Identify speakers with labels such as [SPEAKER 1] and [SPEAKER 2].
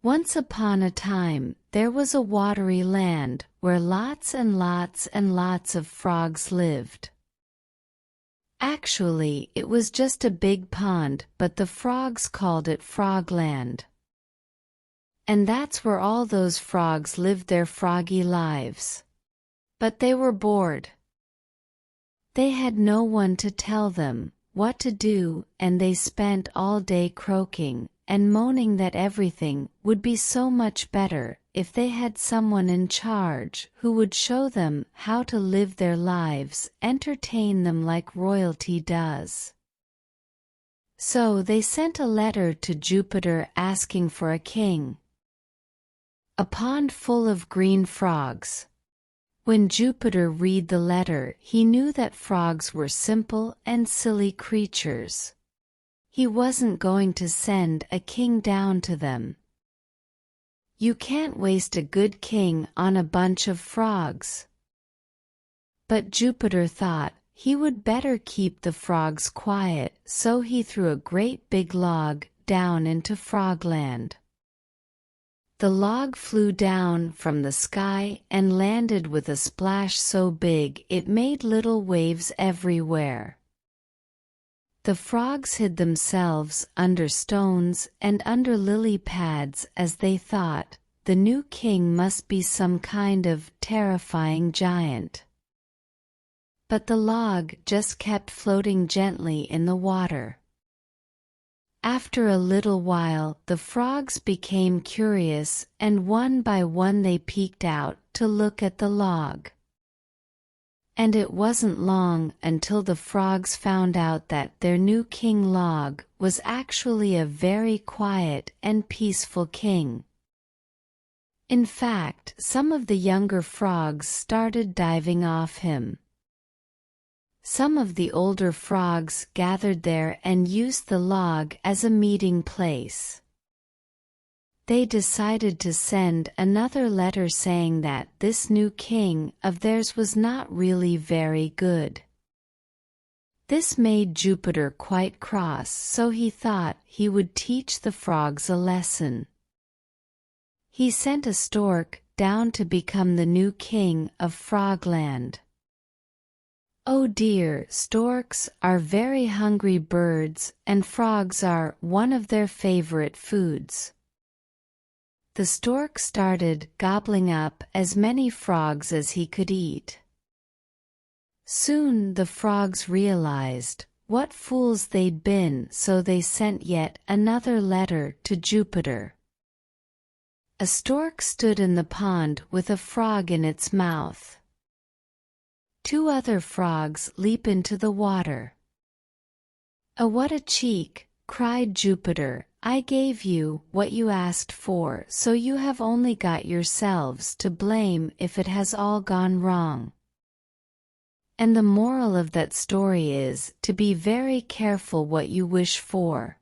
[SPEAKER 1] Once upon a time, there was a watery land where lots and lots and lots of frogs lived. Actually, it was just a big pond, but the frogs called it Frogland. And that's where all those frogs lived their froggy lives. But they were bored. They had no one to tell them what to do, and they spent all day croaking and moaning that everything would be so much better if they had someone in charge who would show them how to live their lives, entertain them like royalty does. So they sent a letter to Jupiter asking for a king. A pond full of green frogs. When Jupiter read the letter, he knew that frogs were simple and silly creatures. He wasn't going to send a king down to them. You can't waste a good king on a bunch of frogs. But Jupiter thought he would better keep the frogs quiet, so he threw a great big log down into Frogland. The log flew down from the sky and landed with a splash so big it made little waves everywhere. The frogs hid themselves under stones and under lily pads as they thought the new king must be some kind of terrifying giant. But the log just kept floating gently in the water. After a little while, the frogs became curious, and one by one they peeked out to look at the log. And it wasn't long until the frogs found out that their new king log was actually a very quiet and peaceful king. In fact, some of the younger frogs started diving off him. Some of the older frogs gathered there and used the log as a meeting place. They decided to send another letter saying that this new king of theirs was not really very good. This made Jupiter quite cross, so he thought he would teach the frogs a lesson. He sent a stork down to become the new king of Frogland. Oh dear, storks are very hungry birds, and frogs are one of their favorite foods. The stork started gobbling up as many frogs as he could eat. Soon the frogs realized what fools they'd been, so they sent yet another letter to Jupiter. A stork stood in the pond with a frog in its mouth. Two other frogs leap into the water. "Oh, what a cheek!" cried Jupiter. "I gave you what you asked for, so you have only got yourselves to blame if it has all gone wrong." And the moral of that story is to be very careful what you wish for.